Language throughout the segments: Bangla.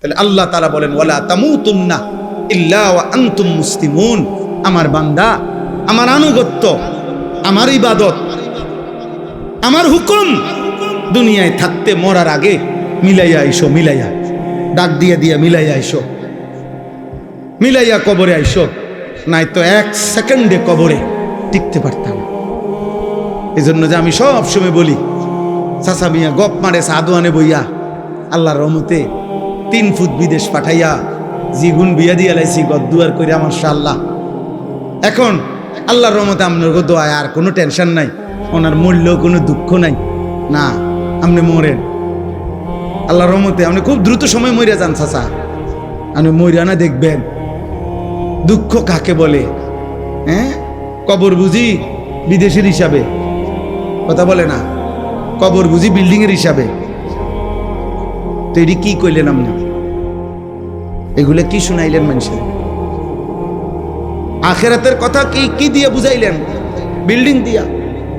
তাহলে আল্লাহ তাআলা বলেন ওয়ালা তামুতুন্না ইল্লা ওয়া আনতুম মুসলিমুন। আমার বান্দা, আমার আনুগত্য, আমার ইবাদত, আমার হুকুম দুনিয়ায় থাকতে মরার আগে মিলাইয়া আইসো, মিলাইয়া ডাক দিয়ে দিয়ে মিলাইয়া আইসো, মিলাইয়া কবরে আইসো, নাই তো 1 সেকেন্ডে কবরে টিকতে পারতাম। এই জন্য যে আমি সব সময় বলি, চাচা মিয়া গপ মারে সাদোয়ানে বইয়া আল্লাহর রহমতে 3 ফুট বিদেশ পাঠাইয়া জিগুন বিয়া দিয়া লাইছি গদ্দুয়ার কইরা মাশাআল্লাহ। এখন আল্লাহর রহমতে আপনার দোয়ায় আর কোনো টেনশন নাই, ওনার মরলেও কোনো দুঃখ নাই। না, আপনি মরেন আল্লাহর রহমতে, আপনি খুব দ্রুত সময় মরিয়া যান চাচা। আপনি মরিয়া না দেখবেন দুঃখ কাকে বলে। হ্যাঁ, কবর বুঝি বিদেশের হিসাবে, কথা বলে না, কবর বুঝি বিল্ডিং এর হিসাবে। তো এটি কি কইলেন আপনি? এগুলো কি শুনাইলেন মানুষের? আখিরাতের কথা কি কি দিয়ে বুঝাইলেন? বিল্ডিং দিয়া।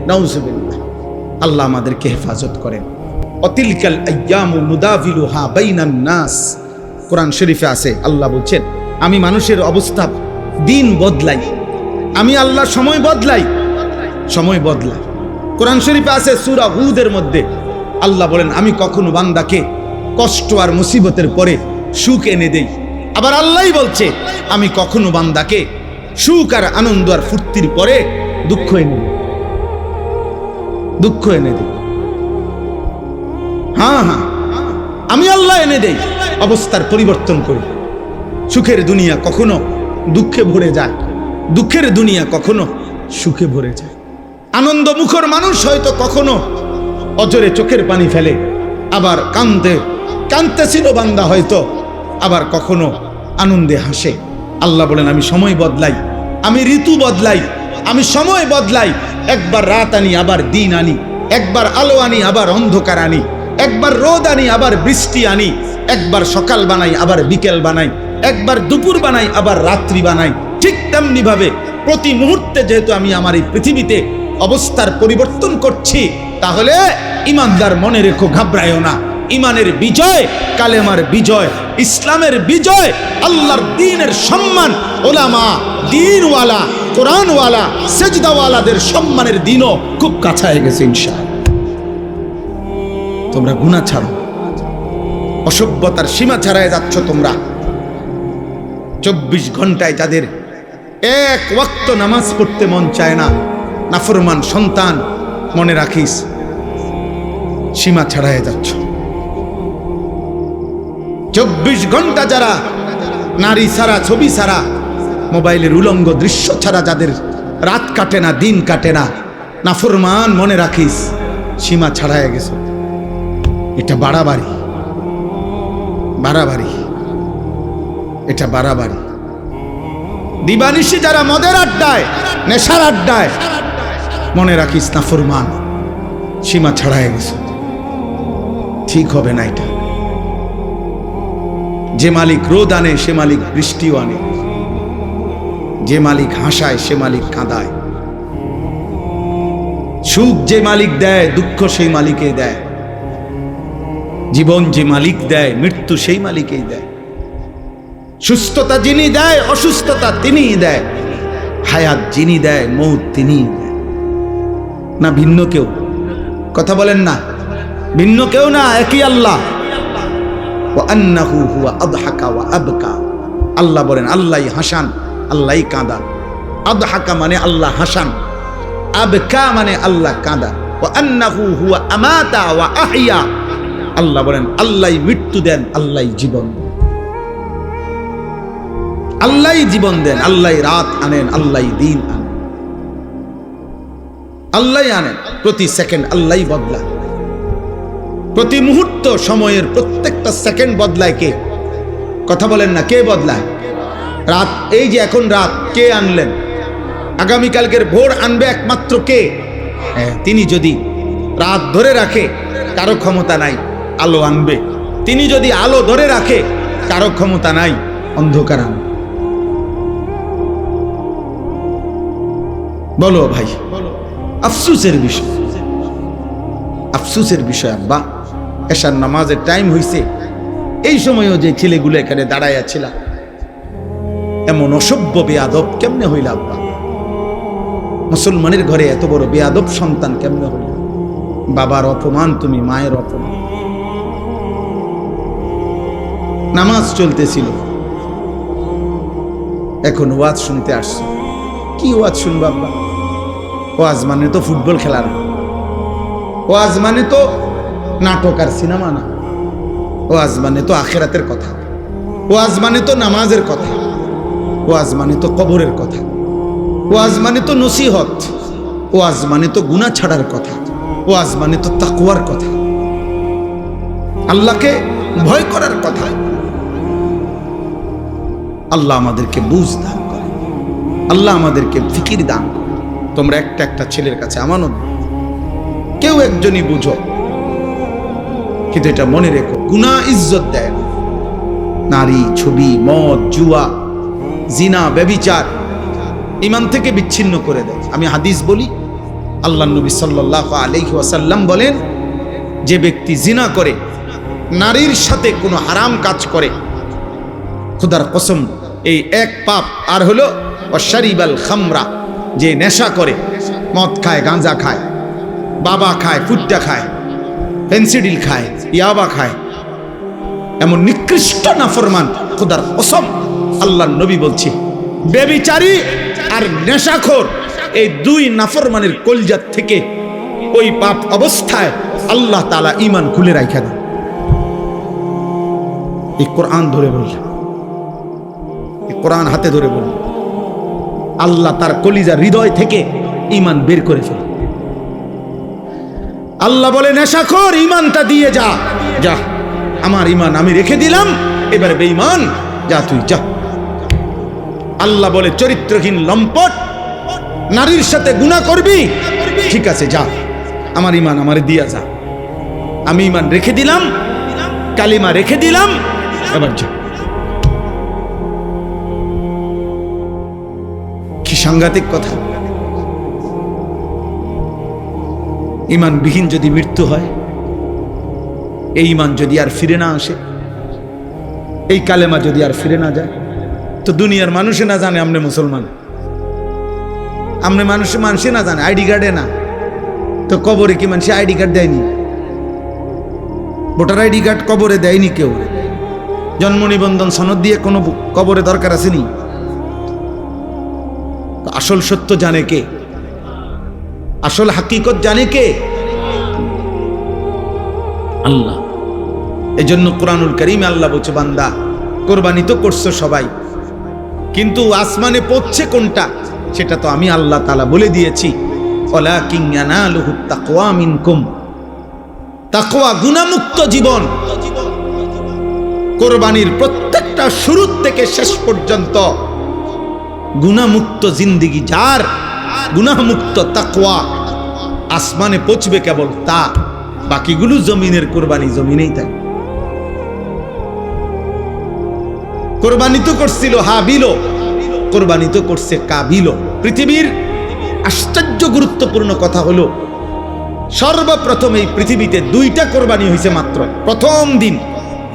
নাউজুবিল্লাহ। আল্লাহ আমাদেরকে হেফাজত করেন। অতিলকাল আইয়ামু মুদাভিলুহা বাইনান নাস। কোরআন শরীফে আছে, আল্লাহ বলছেন আমি মানুষের অবস্থা দিন বদলাই, আমি আল্লাহ সময় বদলাই, সময় বদলাই। কোরআন শরীফে আছে সূরা হুদের মধ্যে আল্লাহ বলেন আমি কখনো বান্দাকে কষ্ট আর মুসিবতের পরে সুখ এনে দেই। আবার আল্লাহই বলছে আমি কখনো বান্দাকে সুখ আর আনন্দ আর ফুর্তির পরে দুঃখ এনে দেই, দুঃখ এনে দেই। হ্যাঁ হ্যাঁ, আমি আল্লাহ এনে দেই, অবস্থার পরিবর্তন করি। সুখের দুনিয়া কখনো দুঃখে ভরে যায়, দুঃখের দুনিয়া কখনো সুখে ভরে যায়। আনন্দ মুখর মানুষ হয়তো কখনো অজরে চোখের পানি ফেলে, আবার কাঁদতেছিল বান্দা হয়তো আবার কখনো আনন্দে হাসে। আল্লাহ বলেন আমি সময় বদলাই, আমি ঋতু বদলাই, আমি সময় বদলাই। একবার রাত আনি আবার দিন আনি, একবার আলো আনি আবার অন্ধকার আনি, একবার রোদ আনি আবার বৃষ্টি আনি, একবার সকাল বানাই আবার বিকেল বানাই, একবার দুপুর বানাই আবার রাত্রি বানাই। ঠিক তেমনি ভাবে প্রতি মুহূর্তে যেহেতু আমি আমার এই পৃথিবীতে অবস্থার পরিবর্তন করছি, তাহলে ইমানদার মনে রেখো, ঘাবড়ায়ও না। ইমানের বিজয়, কালেমার বিজয়, ইসলামের বিজয়, আল্লাহর দ্বীনের সম্মান, ওলামা, দ্বীনওয়ালা, কোরআনওয়ালা, সেজদাওয়ালাদের সম্মানের দিনও খুব কাছায় গেছে ইনশাআল্লাহ। তোমরা গুনাহ ছাড়ো, অসভ্যতার সীমা ছাড়ায় যাচ্ছ তোমরা। 24 ঘন্টায় যাদের 1 ওয়াক্ত নামাজ পড়তে মন চায় না, নাফরমান সন্তান, মনে রাখিস সীমা ছাড়ায় যাচ্ছ। 24 ঘন্টা যারা নারী ছাড়া, ছবি ছাড়া, মোবাইলের উলঙ্গ দৃশ্য ছাড়া যাদের রাত কাটে না, দিন কাটে না, নাফরমান, মনে রাখিস সীমা ছাড়ায় গেছে। এটা বাড়াবাড়ি, বাড়াবাড়ি, এটা বাড়াবাড়ি। দিবানিশি যারা মদের আড্ডায়, নেশার আড্ডায়, মনে রাখিস নাফরমান, সীমা ছাড়ায় গেছে। ঠিক হবে না এটা। যে মালিক রোদ আনে সে মালিক বৃষ্টিও আনে, যে মালিক হাসায় সে মালিক কাঁদায়, সুখ যে মালিক দেয় দুঃখ সেই মালিকই দেয়, জীবন যে মালিক দেয় মৃত্যু সেই মালিকই দেয়, সুস্থতা যিনি দেয় অসুস্থতা তিনিই দেয়, হায়াত যিনি দেয় মৌত তিনিই দেয়। না ভিন্ন কেউ? কথা বলেন না, ভিন্ন কেউ না, একই আল্লাহ। আল্লাহ বলেন আল্লাহ হাসান, আল্লাহ কাঁদান। আদহাকা মানে আল্লাহ হাসান, আবকা মানে আল্লাহ কাঁদান। আল্লাহ বলেন আল্লাহ মৃত্যু দেন, আল্লাহ জীবন দেন, আল্লাহ জীবন দেন, আল্লাহ রাত আনেন, আল্লাহ দিন আনেন, আল্লাহ আনেন। প্রতি সেকেন্ড আল্লাহ বদলান, প্রতি মুহূর্ত সময়ের প্রত্যেকটা সেকেন্ড বদলায় কে? কথা বলেন না, কে বদলায়? রাত, এই যে এখন রাত, কে আনলেন? আগামীকালকের ভোর আনবে একমাত্র কে? তিনি যদি রাত ধরে রাখে কারো ক্ষমতা নাই আলো আনবে, তিনি যদি আলো ধরে রাখে কারো ক্ষমতা নাই অন্ধকার আনবে। বলো ভাই, আফসোসের বিষয়, আফসোসের বিষয়। আব্বা এশার নামাজের টাইম হইছে, এই সময়ও যে ছেলেগুলো এখানে দাঁড়াইয়া ছিল, এমন অসভ্য বেয়াদব কেমনে হইল আব্বা? মুসলমানের ঘরে এত বড় বেয়াদব সন্তান কেমনে হইল? বাবার অপমান তুমি, মায়ের অপমান। নামাজ চলতেছিল, এখন ওয়াজ শুনতে আসছো। কি ওয়াজ শুনবো আব্বা? ওয়াজ মানে তো ফুটবল খেলা না, ওয়াজ মানে তো নাটক আর সিনেমা না, ওয়াজ মানে তো আখিরাতের কথা, ওয়াজ মানে তো নামাজের কথা, ওয়াজ মানে তো কবরের কথা, ওয়াজ মানে তো নসিহত, ওয়াজ মানে তো গুনাহ ছাড়ার কথা, ওয়াজ মানে তো তাকওয়ার কথা, আল্লাহকে ভয় করার কথা। আল্লাহ আমাদেরকে বুঝ দান করে, আল্লাহ আমাদেরকে ফিকির দান করে। তোমরা একটা একটা ছেলের কাছে আমানত, কেউ একজনই বুঝো, কিন্তু এটা মনে রেখো, গুনাহ ইজ্জত দেয় না। নারী, ছবি, মদ, জুয়া, জিনা, ব্যভিচার ঈমান থেকে বিচ্ছিন্ন করে দেয়। আমি হাদিস বলি, আল্লাহর নবী সাল্লাল্লাহু আলাইহি ওয়াসাল্লাম বলেন, যে ব্যক্তি জিনা করে, নারীর সাথে কোনো হারাম কাজ করে, খোদার কসম এই এক পাপ। আর হলো ওয়াশারিবাল খামরা, যে নেশা করে, মদ খায়, গাঁজা খায়, বাবা খায়, ফুট্টা খায়, পেন্সিডিল খায়, ইয়াবা খায়, এমন নিকৃষ্ট নাফরমান, খোদার কসম আল্লাহর নবী বলছে, ব্যভিচারী আর নেশাখোর, এই দুই নাফরমানের কলজাত থেকে ওই পাপ অবস্থায় আল্লাহ তাআলা ঈমান খুলে রাখা দেন। এই কোরআন ধরে বললাম, এই কোরআন হাতে ধরে বললাম, আল্লাহ তার কলিজা হৃদয় থেকে ঈমান বের করে ফেলে। আল্লাহ বলে, নেশাখোর ঈমানটা দিয়ে যা, যা, আমার ঈমান আমি রেখে দিলাম, এবারে বেঈমান যা, তুই যা। আল্লাহ বলে, চরিত্রহীন লম্পট, নারীর সাথে গুনাহ করবি, ঠিক আছে যা, আমার ঈমান আমারে দিয়া যা, আমি ঈমান রেখে দিলাম, কালিমা রেখে দিলাম, এবার যা। কি সাংঘাতিক কথা! ঈমানবিহীন যদি মৃত্যু হয়, এই ঈমান যদি আর ফিরে না আসে, এই কালেমা যদি আর ফিরে না যায়, তো দুনিয়ার মানুষে না জানে আমনে মুসলমান, আমনে মানুষে না জানে, আইডি কার্ডে না, তো কবরে কি মানুষ আইডি কার্ড দেয়নি? ভোটার আইডি কার্ড কবরে দেয়নি কেউ, জন্ম নিবন্ধন সনদ দিয়ে কোনো কবরে দরকার আসেনি। আসল সত্য জানে কে? আসল হাকিকত জানে কে? আল্লাহ। এজন্য কুরআনুল কারীমে আল্লাহ বলছে, বান্দা কোরবানি তো করছো সবাই, কিন্তু আসমানে পৌঁছছে কোনটা সেটা তো আমি আল্লাহ তাআলা বলে দিয়েছি, ওয়ালাকিন ইয়ানালুহুত তাকওয়া মিনকুম। তাকওয়া গুনাহমুক্ত জীবন। কোরবানির প্রত্যেকটা শুরু থেকে শেষ পর্যন্ত গুনাহমুক্ত জিন্দেগি যার, গুনাহমুক্ত তাকওয়া, আসমানে পৌঁছবে কেবল তা, বাকিগুলো জমিনের কোরবানি জমিনেই থাকে। কোরবানি তো করছিল হাবিলও, কোরবানি তো করছে কাবিলও। পৃথিবীর আশ্চর্য গুরুত্বপূর্ণ কথা হলো, সর্বপ্রথম এই পৃথিবীতে দুইটা কোরবানি হয়েছে মাত্র। প্রথম দিন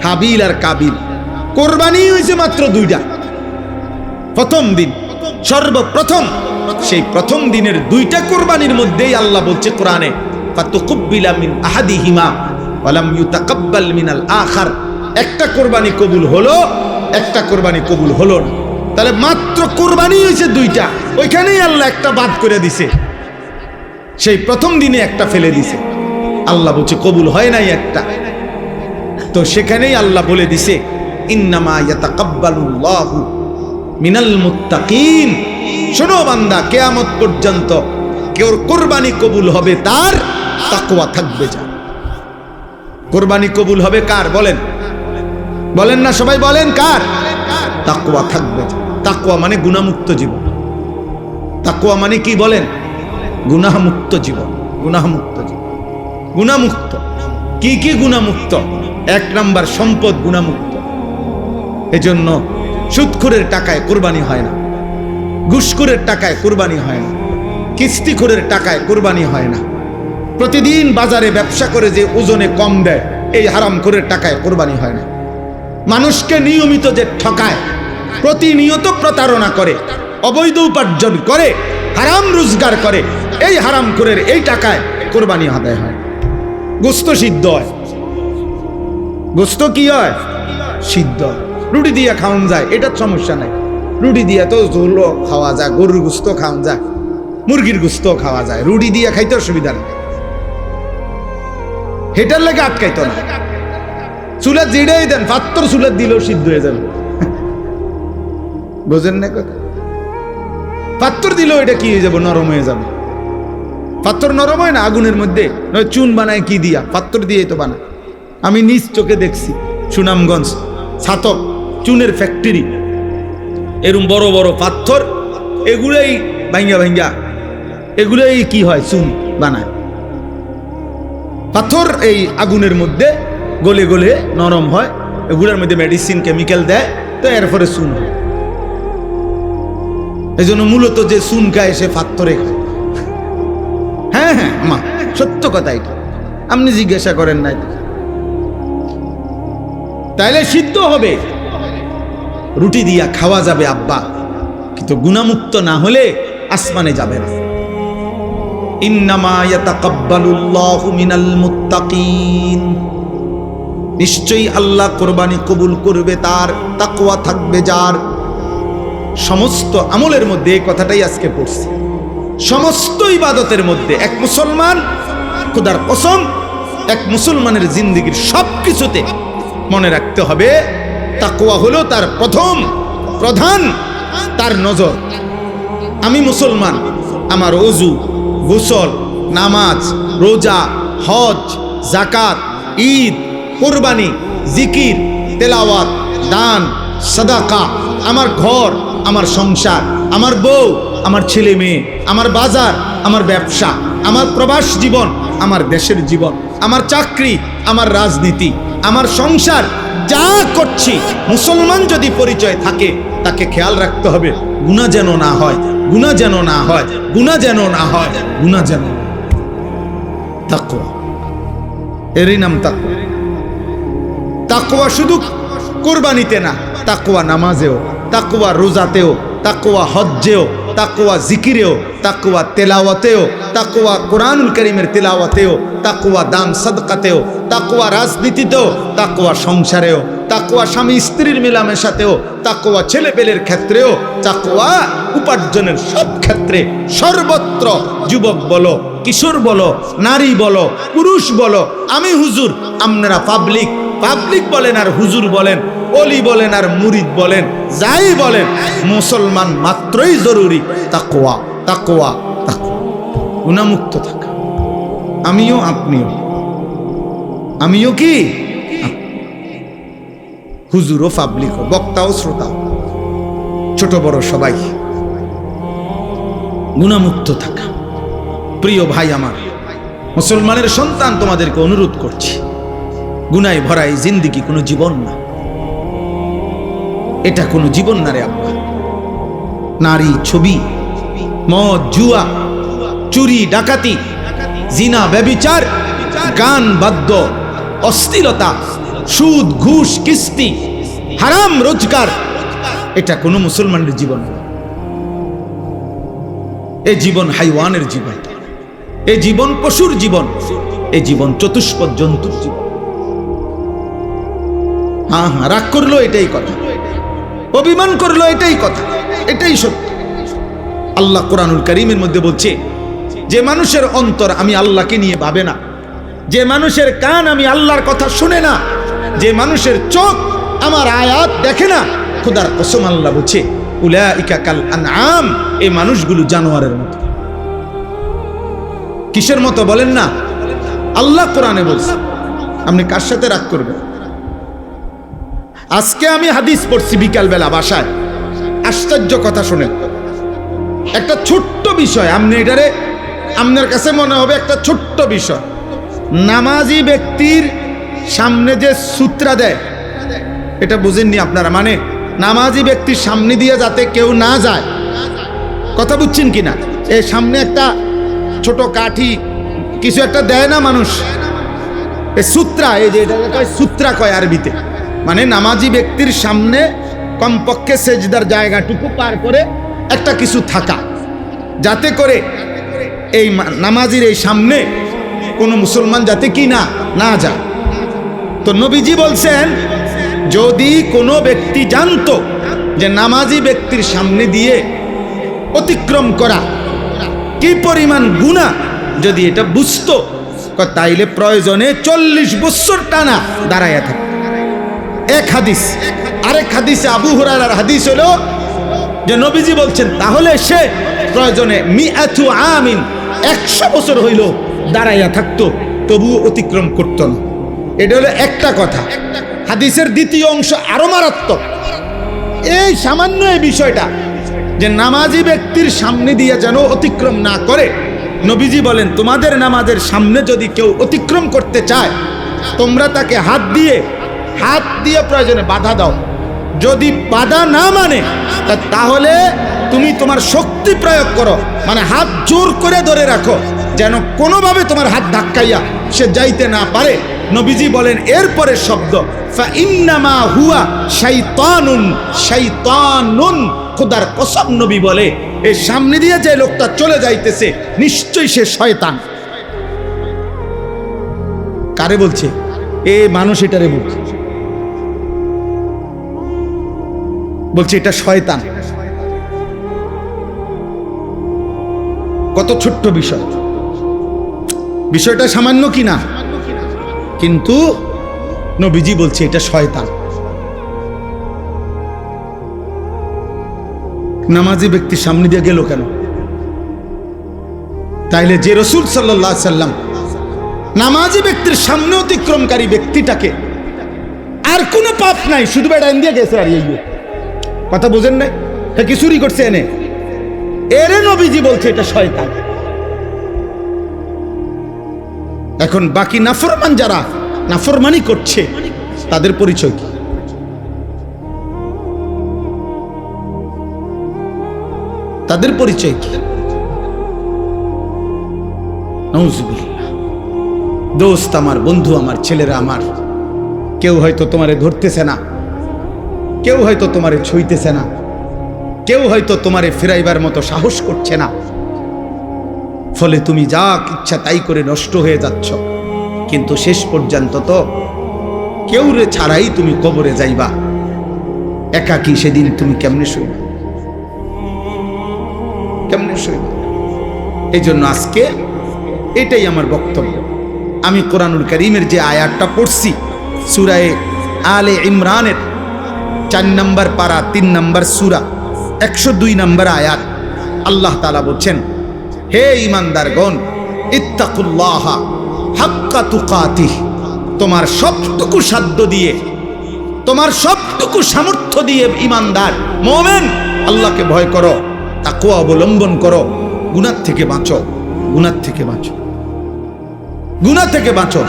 হাবিল আর কাবিল, কোরবানি হয়েছে মাত্র দুইটা। প্রথম দিন, সর্বপ্রথম, সেই প্রথম দিনের দুইটা কোরবানির মধ্যেই আল্লাহ বলছে কোরআনে, ফাতুকুব্বিলা মিন আহাদিহিমা ওয়া লাম ইউতাকাব্বাল মিনাল আখার। একটা কোরবানি কবুল হলো, একটা কোরবানি কবুল হলো না। তাহলে মাত্র কোরবানি হয়েছে দুইটা, ওইখানেই আল্লাহ একটা বাদ করে দিছে, সেই প্রথম দিনে একটা ফেলে দিছে। আল্লাহ বলছে কবুল হয় নাই একটা, তো সেখানেই আল্লাহ বলে দিছে, ইন্নামা ইয়াতাকাব্বালুল্লাহু মিনাল মুত্তাকিন। শোনো বান্দা, কিয়ামত পর্যন্ত কেউ কোরবানি কবুল হবে তার তাকওয়া থাকবে। যা কোরবানি কবুল হবে কার? বলেন, বলেন না সবাই, বলেন কার? তাকওয়া থাকবে। তাকওয়া মানে গুনাহমুক্ত জীবন। তাকওয়া মানে কি বলেন? গুনাহমুক্ত জীবন। গুনাহমুক্ত জীবন, গুনাহমুক্ত। কি কি গুনাহমুক্ত? এক নাম্বার, সম্পদ গুনাহমুক্ত। এজন্য সুদখোরের টাকায় কোরবানি হয় না, ঘুষখোরের টাকায় কোরবানি হয় না, কিস্তিখোরের টাকায় কোরবানি হয় না, প্রতিদিন বাজারে ব্যবসা করে যে ওজনে কম দেয়, এই হারামখোরের টাকায় কোরবানি হয় না। মানুষকে নিয়মিত যে ঠকায়, প্রতিনিয়ত প্রতারণা করে, অবৈধ উপার্জন করে, হারাম রোজগার করে, এই হারামখোরের এই টাকায় কোরবানি আদায় হয়, গোস্ত সিদ্ধ হয়। গোস্ত কি হয়? সিদ্ধ। রুটি দিয়ে খাওয়ান যায়, এটার সমস্যা নাই। রুটি দিয়ে তো ঝোলও খাওয়া যায়, গরুর গোস্ত খাওয়ান যায়, মুরগির গোস্ত খাওয়া যায়, রুটি দিয়ে খাইতে অসুবিধা নেই, হেটার লেগে আটকাইতো না। চুলে জিড়েই দেন, পাত্তর চুলে দিলেও সিদ্ধ হয়ে যাবে। বোঝেন না কথা? পাত্তর দিলেও এটা কি হয়ে যাবে? নরম হয়ে যাবে। পাত্তর নরম হয় না আগুনের মধ্যে, নয় চুন বানায় কি দিয়া? পাত্তর দিয়ে তো বানায়। আমি নিজ চোখে দেখছি, সুনামগঞ্জ ছাতক চুনের ফ্যাক্টরি, এরম বড় বড় পাথর, এগুলোই ভাঙ্গা ভাঙ্গা এগুলোই কি হয়? চুন বানায়। পাথর এই আগুনের মধ্যে গলে গলে নরম হয়, এগুলোর মধ্যে মেডিসিন কেমিক্যাল দেয়, তো এরপরে চুন হয়। এই জন্য মূলত যে চুন খায় সে পাথরে খায়। হ্যাঁ হ্যাঁ মা, সত্য কথা এটা, আপনি জিজ্ঞাসা করেন নাই। তাইলে সিদ্ধ হবে, রুটি দিয়া খাওয়া যাবে আব্বা, কিন্তু গুনাহমুক্ত না হলে আসমানে যাবে না। ইন্নামা ইয়াতাকাব্বালুল্লাহু মিনাল মুত্তাকিন, নিশ্চয়ই আল্লাহ কোরবানি কবুল করবে তার, তাকওয়া থাকবে যার। সমস্ত আমলের মধ্যে এই কথাটাই আজকে পড়ছি, সমস্ত ইবাদতের মধ্যে এক মুসলমান, খোদার কসম, এক মুসলমানের জিন্দেগীর সব কিছুতে মনে রাখতে হবে তাকওয়া হলো তার প্রধান তার নজর। আমি মুসলমান, আমার ওযু, গোসল, নামাজ, রোজা, হজ, যাকাত, ঈদ, কুরবানি, জিকির, তেলাওয়াত, দান, সাদাকা, আমার ঘর, আমার সংসার, আমার বউ, আমার ছেলে মেয়ে, আমার বাজার, আমার ব্যবসা, আমার প্রবাস জীবন, আমার দেশের জীবন, আমার চাকরি, আমার রাজনীতি, আমার সংসার, যা করছি, মুসলমান যদি পরিচয় থাকে তাকে খেয়াল রাখতে হবে গুনাহ যেন না হয়, গুনাহ যেন না হয়, গুনাহ যেন না হয়, গুনাহ যেন। তাকওয়া, এরই নাম তাকওয়া। তাকওয়া শুধু কুরবানিতে না, তাকওয়া নামাজেও, তাকওয়া রোজাতেও, তাকওয়া হজ্জেও, তাকওয়া জিকিরেও, তাকওয়া তেলাওয়াতেও, তাকওয়া কোরআনুল কারীমের তেলাওয়াতেও, তাকওয়া দান সাদকাতেও, তাকওয়া রাজনীতিতেও, তাকওয়া সংসারেও, তাকওয়া স্বামী স্ত্রীর মেলামেশাতেও, তাকওয়া ছেলেপেলের ক্ষেত্রেও, তাকওয়া উপার্জনের সব ক্ষেত্রে, সর্বত্র। যুবক বলো, কিশোর বলো, নারী বলো, পুরুষ বলো, আমি হুজুর, আপনারা পাবলিক বলেন আর হুজুর বলেন, ওলি বলেন আর মুরিদ বলেন, যাই বলেন, মুসলমান মাত্রই জরুরি তাকওয়া, তাকওয়া, তাকওয়া, গুনাহমুক্ত থাকা। আমিও আপনিও, আমিও কি হুজুরও পাবলিকও, বক্তাও শ্রোতাও, ছোট বড় সবাই গুনাহমুক্ত থাকা। প্রিয় ভাই আমার, মুসলমানের সন্তান, তোমাদেরকে অনুরোধ করছি, গুনায় ভরা এই জিন্দেগি কোনো জীবন না, এটা কোনো জীবন না রে আব্বা। নারী, ছবি, মদ, জুয়া, চুরি, ডাকাতি, জিনা, ব্যভিচার, গান, বাদ্য, অশ্লীলতা, সুদ, ঘুষ, কিস্তি, হারাম রোজগার, এটা কোনো মুসলমানের জীবন না। এই জীবন হাইওয়ানের জীবন, এই জীবন পশুর জীবন, এই জীবন চতুষ্পদ জন্তুর জীবন। হ্যাঁ হ্যাঁ, রাগ করলো এটাই কথা, অভিমান করলো এটাই কথা, এটাই সত্য। আল্লাহ কোরআনুল কারীমের মধ্যে বলছে, যে মানুষের অন্তর আমি আল্লাহকে নিয়ে ভাবে না, যে মানুষের কান আমি আল্লাহর কথা শুনে না, যে মানুষের চোখ আমার আয়াত দেখে না, খোদার কসম আল্লাহ বলছে উলাইকা কাল আনআম, এই মানুষগুলো জানোয়ারের মতো। কিসের মতো বলেন না? আল্লাহ কোরআনে বলছে। আপনি কার সাথে রাগ করবেন? আজকে আমি হাদিস পড়ছি বিকালবেলা বাসায়, আশ্চর্য কথা শুনেন। একটা ছোট্ট বিষয়, আপনি এটারে আপনার কাছে মনে হবে একটা ছোট্ট বিষয়। নামাজি ব্যক্তির সামনে যে সূত্রা দেয়, এটা বুঝেননি আপনারা? মানে নামাজি ব্যক্তির সামনে দিয়ে যাতে কেউ না যায়, কথা বুঝছেন কিনা? এই সামনে একটা ছোট কাঠি কিছু একটা দেয় না মানুষ, এই সূত্রা, এই যে এটাকে কয় সূত্রা কয় আরবিতে, মানে নামাজি ব্যক্তির সামনে কমপক্ষে সেজদার জায়গাটুকু পার করে একটা কিছু থাকা, যাতে করে এই নামাজির এই সামনে কোনো মুসলমান যাতে কি না যায়। তো নবীজি বলছেন, যদি কোনো ব্যক্তি জানতো যে নামাজি ব্যক্তির সামনে দিয়ে অতিক্রম করা কি পরিমাণ গুনাহ, যদি এটা বুঝতো তাইলে প্রয়োজনে 40 বছর টানা দাঁড়াইয়া থাকে। এক হাদিস। আরেক হাদিসে আবু হুরায়রার হাদিস হলো যে নবীজি বলছেন, তাহলে সে প্রয়োজনে 100 বছর হইল দাঁড়াইয়া থাকতো, তবুও অতিক্রম করতো না। এটা হলো একটা কথা। হাদিসের দ্বিতীয় অংশ আরো মারাত্মক। এই সামান্য এই বিষয়টা যে নামাজি ব্যক্তির সামনে দিয়ে যেন অতিক্রম না করে, নবীজি বলেন, তোমাদের নামাজের সামনে যদি কেউ অতিক্রম করতে চায়, তোমরা তাকে হাত দিয়ে প্রয়োজনে বাধা দাও। যদি বাধা না মানে, তাহলে তুমি তোমার শক্তি প্রয়োগ করো, মানে হাত জোর করে ধরে রাখো, যেন কোনোভাবে তোমার হাত ধাক্কাইয়া সে যাইতে না পারে। নবীজি বলেন এরপরে শব্দ, ফাইন্নামা হুয়া শাইতানুন শাইতানুন। খোদার কসম নবী বলে, এই সামনে দিয়ে যে লোকটা চলে যাইতেছে নিশ্চয়ই সে শয়তান। কারে বলছে? এ মানুষ এটারে বলছে এটা শয়তান। কত ছোট্ট বিষয়, বিষয়টা সামান্য কি না, কিন্তু নবীজি বলছে এটা শয়তান। নামাজি ব্যক্তির সামনে দিয়ে গেল কেন? তাইলে যে রাসূল সাল্লাল্লাহু আলাইহি সাল্লাম নামাজি ব্যক্তির সামনে অতিক্রমকারী ব্যক্তিটাকে আর কোনো পাপ নাই, শুধু বেড়ান দিয়ে গেছে। আর এই কথা বোঝেন নাই? কি চুরি করছে এনে? এরে নবীজি বলছে এটা শয়তান। এখন বাকি নাফরমান যারা নাফরমানি করছে, তাদের পরিচয় কি? তাদের পরিচয় কি? নাউজুবিল্লাহ। দোস্ত আমার, বন্ধু আমার, ছেলেরা আমার, কেউ হয়তো তোমারে ধরতেছে না, কেউ হয়তো তোমারে ছুঁইতেছে না, কেউ হয়তো তোমারে ফিরাইবার মতো সাহস করছে না, ফলে তুমি যা ইচ্ছা তাই করে নষ্ট হয়ে যাচ্ছ। কিন্তু শেষ পর্যন্ত তো কেউ রে ছাড়াই তুমি কবরে যাইবা। একাকী সেদিন তুমি কেমনে শুইবা? কেমনে শুইবা? এই জন্য আজকে এটাই আমার বক্তব্য। আমি কোরআনুল কারীমের যে আয়াতটা পড়ছি, সূরা আলে ইমরানের 4 নম্বর পারা 3 নম্বর সূরা 102 নম্বর আয়াত, আল্লাহ তাআলা বলছেন, হে ঈমানদারগণ, ইত্তাকুল্লাহা হাক্কা তুকাতিহ, তোমার সবটুকু সাধ্য দিয়ে, তোমার সবটুকু সামর্থ্য দিয়ে ঈমানদার মুমিন আল্লাহকে ভয় করো, তাকওয়া অবলম্বন করো, গুনাহ থেকে বাঁচো, গুনাহ থেকে বাঁচো, গুনাহ থেকে বাঁচো,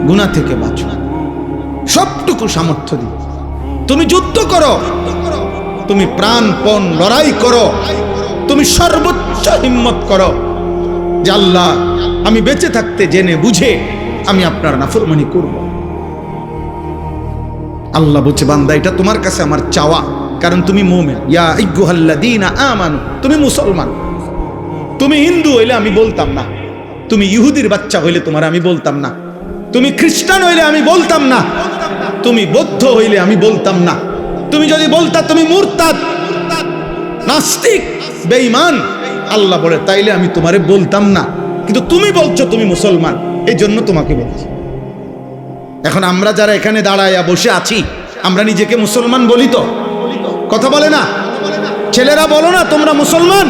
গুনাহ থেকে বাঁচো। সবটুকু সামর্থ্য দিয়ে তুমি যুদ্ধ করো, তুমি প্রাণপণ লড়াই করো, তুমি সর্বোচ্চ হিম্মত করো যে আল্লাহ, আমি বেঁচে থাকতে জেনে বুঝে আমি আপনার নাফরমানি করব। আল্লাহ বলছে, বান্দা এটা তোমার কাছে আমার চাওয়া, কারণ তুমি মুমিন। ইয়া আইয়ুহাল্লাযীনা আমানু, তুমি মুসলমান। তুমি হিন্দু হইলে আমি বলতাম না, তুমি ইহুদির বাচ্চা হইলে তোমার আমি বলতাম না, তুমি খ্রিস্টান হইলে আমি বলতাম না, তুমি বৌদ্ধ হইলে আমি বলতাম না, তুমি যদি বলতা তুমি মুরতাদ, নাস্তিক, বেঈমান, আল্লাহ বলে তাইলে আমি তোমারে বলতাম না, কিন্তু তুমি বলছো তুমি মুসলমান, এই জন্য তোমাকে বলছি। এখন আমরা যারা এখানে দাঁড়াইয়া বসে আছি, আমরা নিজেকে মুসলমান বলি তো? কথা বলে না? ছেলেরা বলো না তোমরা মুসলমান?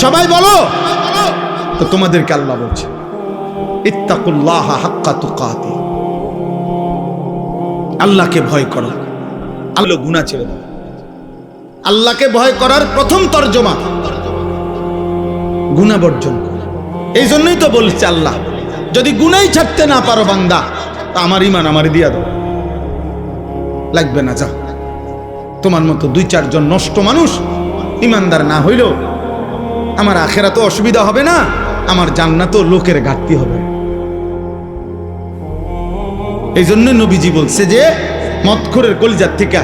সবাই বলো তো। তোমাদেরকে আল্লাহ বলছে, ইত্তাকুল্লাহা হাক্কা তুকাতিহ, আল্লাহকে ভয় করো। আল্লাহ গুনাহ ছেড়ে দাও। আল্লাহকে ভয় করার প্রথম তর্জমা গুনাহ বর্জন করো। এই জন্যই তো বলছে আল্লাহ, যদি গুনাহই ছাড়তে না পারো বান্দা, তা আমার ঈমান আমারে দিয়া দাও, লাগবে না, যাও। তোমার মতো 2-4 জন নষ্ট মানুষ ঈমানদার না হইলেও আমার আখিরাতে অসুবিধা হবে না, আমার জান্নাতেও লোকের ঘাটতি হবে। এই জন্য নবীজি বলছে যে মদখোরের কলিজার থেকে,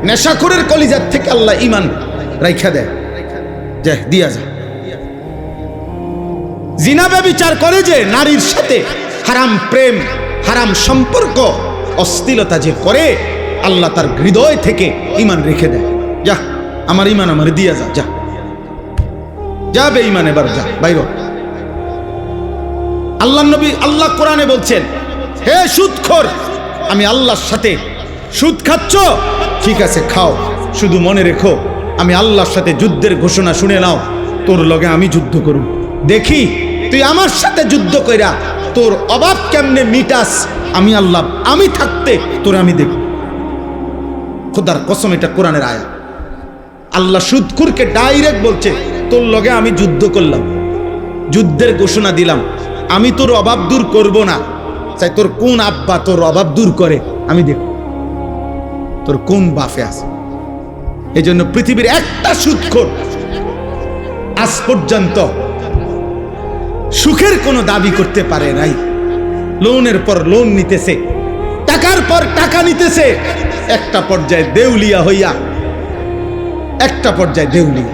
নেশাখোরের কলিজার থেকে আল্লাহ ঈমান রাইখা দেয়, যে দিয়া যা। জিনা ব্যভিচার করে যে নারীর সাথে, হারাম প্রেম, হারাম সম্পর্ক, অশ্লীলতা যে করে, আল্লাহ তার হৃদয় থেকে ঈমান রেখে দেয়, যা আমার ঈমান আমার দিয়া যা, যা যা বেঈমান, এবার যা বাইর। আল্লাহ নবী, আল্লাহ কোরআনে বলছেন, হে সুদখোর, আমি আল্লাহর সাথে সুদ খাচ্ছ, ঠিক আছে খাও, শুধু মনে রেখো আমি আল্লাহর সাথে যুদ্ধের ঘোষণা শুনে নাও, তোর লগে আমি যুদ্ধ করব, দেখি তুই আমার সাথে যুদ্ধ কইরা তোর অভাব কেমনে মিটাস, আমি আল্লাহ আমি থাকতে তোর আমি দেখব। খোদার কসম, এটা কোরআনের আয়াত। আল্লাহ সুদখোরকে ডাইরেক্ট বলছে, তোর লগে আমি যুদ্ধ করলাম, যুদ্ধের ঘোষণা দিলাম, আমি তোর অভাব দূর করব না, চাই তোর কোন আব্বা তোর অভাব দূর করে আমি দেখব, তোর কোন বাফে আছে। এই জন্য পৃথিবীর একটা সুদখোর আজ পর্যন্ত সুখের কোনো দাবি করতে পারে নাই। লোনের পর লোন নিতেছে, টাকার পর টাকা নিতেছে, একটা পর্যায়ে দেউলিয়া হইয়া, একটা পর্যায়ে দেউলিয়া।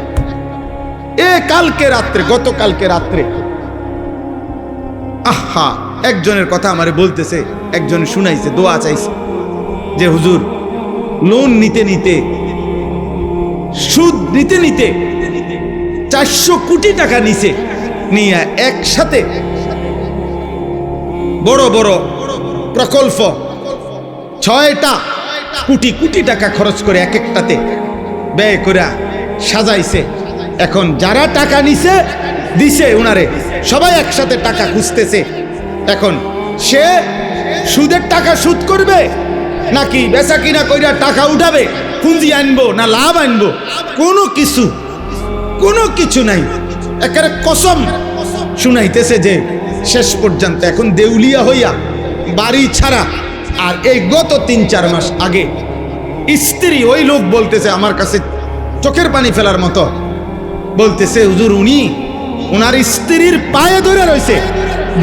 কালকে রাত্রে, গতকালকে রাত্রে, আহা, একজনের কথা আমারে বলতেছে, একজন শুনাইছে, দোয়া চাইছে, যে হুজুর লোন নিতে নিতে, সুদ নিতে নিতে 400 কোটি টাকা নিছে, নিয়ে একসাথে বড় বড় প্রকল্প 6টা কোটি কোটি টাকা খরচ করে এক একটাতে ব্যয় করে সাজাইছে। এখন যারা টাকা নিছে দিছে উনারে, সবাই একসাথে টাকা খুঁজতেছে। এখন সে সুদের টাকা সুদ করবে নাকি বেচা কিনা কইরা টাকা উঠাবে, পুঁজি আনবো না লাভ আনবো, কোনো কিছু নাই। একেবারে কসম শুনাইতেছে যে শেষ পর্যন্ত এখন দেউলিয়া হইয়া বাড়ি ছাড়া। আর এই গত 3-4 মাস আগে স্ত্রী, ওই লোক বলতেছে আমার কাছে চোখের পানি ফেলার মতো, বলতেছে হুজুর উনি ওনার স্ত্রীর পায়ে ধরে রয়েছে,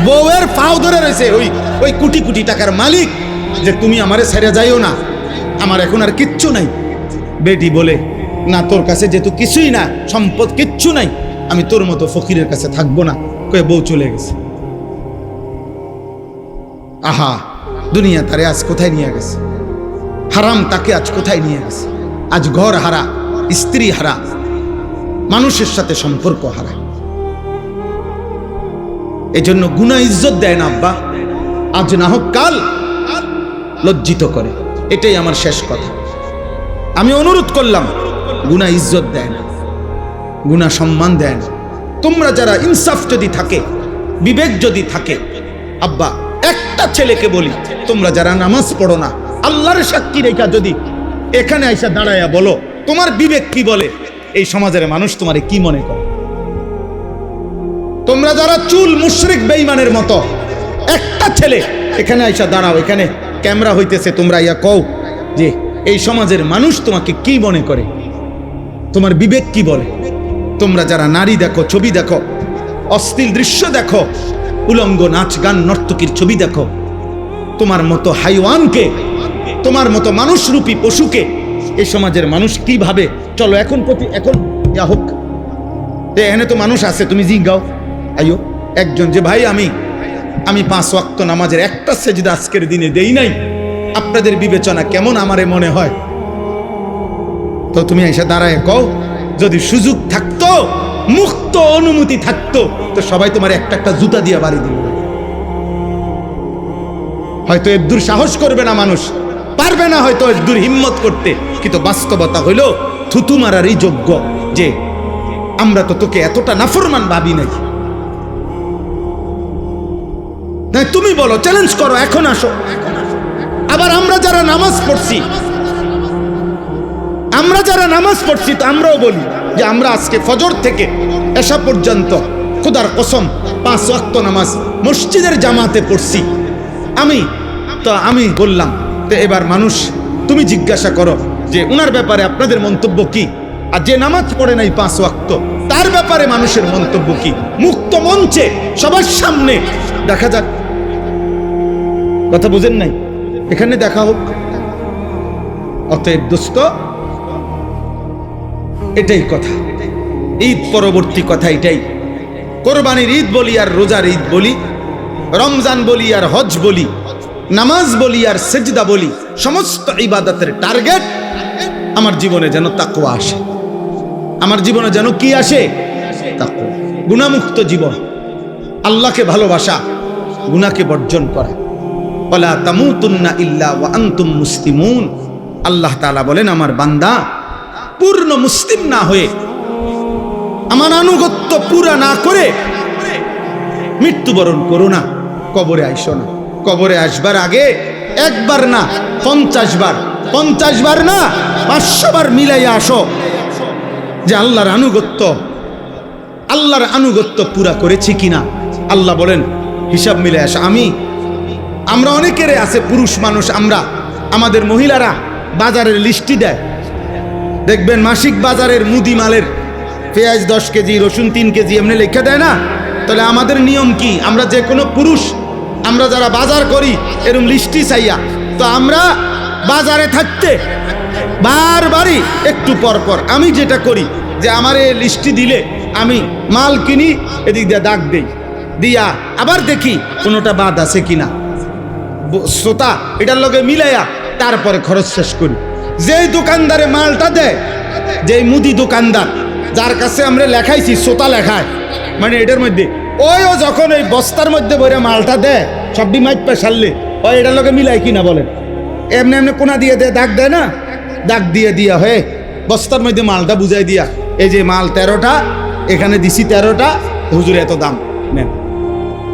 বউয়ের পাও ধরে রয়েছে ওই কোটি কোটি টাকার মালিক, যে তুমি আমারে ছেড়ে যাইও না, আমার এখন আর কিচ্ছু নাই। বেটি বলে, না তোর কাছে যেহেতু কিছুই না, সম্পদ কিচ্ছু নাই, আমি তোর মতো ফকিরের কাছে থাকবো না, কয়ে বউ চলে গেছে। আহা, দুনিয়া তারে আজ কোথায় নিয়ে গেছে, হারাম তাকে আজ কোথায় নিয়ে গেছে। আজ ঘর হারা, স্ত্রী হারা, মানুষের সাথে সম্পর্ক হারা। এজন্য গুনাহ ইজ্জত দেয় না আব্বা, আজ না হোক কাল লজ্জিত করে। এটাই আমার শেষ কথা। আমি অনুরোধ করলাম, গুনাহ ইজ্জত দেয় না, গুনাহ সম্মান দেয় না। তোমরা যারা ইনসাফ যদি থাকে, বিবেক যদি থাকে, আব্বা একটা ছেলেকে বলি, তোমরা যারা নামাজ পড়ো না, আল্লাহর সাক্ষী রেখা যদি এখানে আইসা দাঁড়াইয়া বলো তোমার বিবেক কি বলে, এই সমাজের মানুষ তোমারে কি মনে করে? তোমরা যারা চুল মুশরিক বেঈমানের মতো, একটা ছেলে এখানে আইসা দাঁড়াও, এখানে ক্যামেরা হইতেছে, তোমরা ইয়া কও যে এই সমাজের মানুষ তোমাকে কি মনে করে, তোমার বিবেক কি বলে? তোমরা যারা নারী দেখো, ছবি দেখো, অশ্লীল দৃশ্য দেখো, উলঙ্গ নাচ গান নর্তকীর ছবি দেখো, তোমার মতো হাইওয়ানকে, তোমার মতো মানুষরূপী পশুকে এই সমাজের মানুষ কি ভাবে? চলো এখন যা হোক, এখানে তো মানুষ আছে, তুমি জিজ্ঞাও আইও একজন যে ভাই আমি 5 ওয়াক্ত নামাজের একটা সেজদা আজকের দিনে দেই নাই, আপনাদের বিবেচনা কেমন আমারে মনে হয়? তো তুমি এসে দাঁড়ায় কও, যদি সুযোগ থাকতো, মুক্ত অনুমতি থাকতো, তো সবাই তোমার একটা একটা জুতা দিয়ে বাড়ি দিল। হয়তো এদ্দুর সাহস করবে না মানুষ, পারবে না হয়তো এদ্দুর হিম্মত করতে, কিন্তু বাস্তবতা হইল থুতু মারারই যোগ্য যে আমরা তো তোকে এতটা নাফরমান ভাবি নাই। তুমি বলো, চ্যালেঞ্জ করো, এখন আসো। আবার আমরা যারা নামাজ পড়ছি তো আমরাও বলি যে আমরা আজকে ফজর থেকে এশা পর্যন্ত খোদার কসম 5 ওয়াক্ত নামাজ মসজিদের জামাতে পড়ছি। আমি বললাম, তো এবার মানুষ তুমি জিজ্ঞাসা করো যে উনার ব্যাপারে আপনাদের মন্তব্য কি, আর যে নামাজ পড়ে নাই 5 ওয়াক্ত তার ব্যাপারে মানুষের মন্তব্য কি? মুক্ত মঞ্চে সবার সামনে দেখা যাক। কথা বুঝেন নাই? এখানে দেখা হোক, অতএব দোস্ত, এটাই কথা, ঈদ পরবর্তী কথা এটাই। কোরবানির ঈদ বলি আর রোজার ঈদ বলি, রমজান বলি আর হজ বলি, নামাজ বলি আর সেজদা বলি, সমস্ত ইবাদতের টার্গেট আমার জীবনে যেন তাকওয়া আসে। আমার জীবনে যেন কি আসে? তাকওয়া। গুনাহমুক্ত জীবন, আল্লাহকে ভালোবাসা, গুনাহকে বর্জন করা। ওয়ালা তামুতুন্না ইল্লা ওয়া আনতুম মুসলিমুন। আল্লাহ তাআলা বলেন, আমার বান্দা পূর্ণ মুসলিম না হয়ে, আমার আনুগত্য পুরা না করে মৃত্যুবরণ করো না, কবরে আইসো না। কবরে আসবার আগে একবার না 50 বার, 50 বার না 500 বার মিলাইয়া আসো যে আল্লাহর আনুগত্য পুরা করেছি কিনা। আল্লাহ বলেন হিসাব মিলে আসো। আমরা অনেকেরে আছে, পুরুষ মানুষ আমরা, আমাদের মহিলারা বাজারের লিস্টি দেয়, দেখবেন মাসিক বাজারের মুদি মালের পেঁয়াজ 10 কেজি, রসুন 3 কেজি এমনি লেখা দেয় না? তাহলে আমাদের নিয়ম কি? আমরা যে কোনো পুরুষ, আমরা যারা বাজার করি এরকম লিস্টি চাইয়া, তো আমরা বাজারে থাকতে বারবারই একটু পর পর আমি যেটা করি যে আমার এই লিস্টি দিলে আমি মাল কিনি, এদিক দিয়ে দাগ দেই, দিয়া আবার দেখি কোনোটা বাদ আছে কিনা, শ্রোতা এটার লগে মিলাইয়া তারপরে খরচ শেষ করি। যেই দোকানদারে মালটা দেয়, যেই মুদি দোকানদার যার কাছে আমরা লেখাইছি, শ্রোতা লেখায়, মানে এটার মধ্যে ও যখন এই বস্তার মধ্যে বইরা মালটা দেয়, সবটি মাইপা সারলে ও এটার লগে মিলাই কিনা বলেন, এমনি এমনি কোনা দিয়ে দেয়, দাগ দেয় না, দাগ দিয়ে দিয়া হয়ে বস্তার মধ্যে মালটা বুঝাই দিয়া, এই যে মাল 13টা, এখানে দিছি 13টা, হুজুর এত দাম নেন।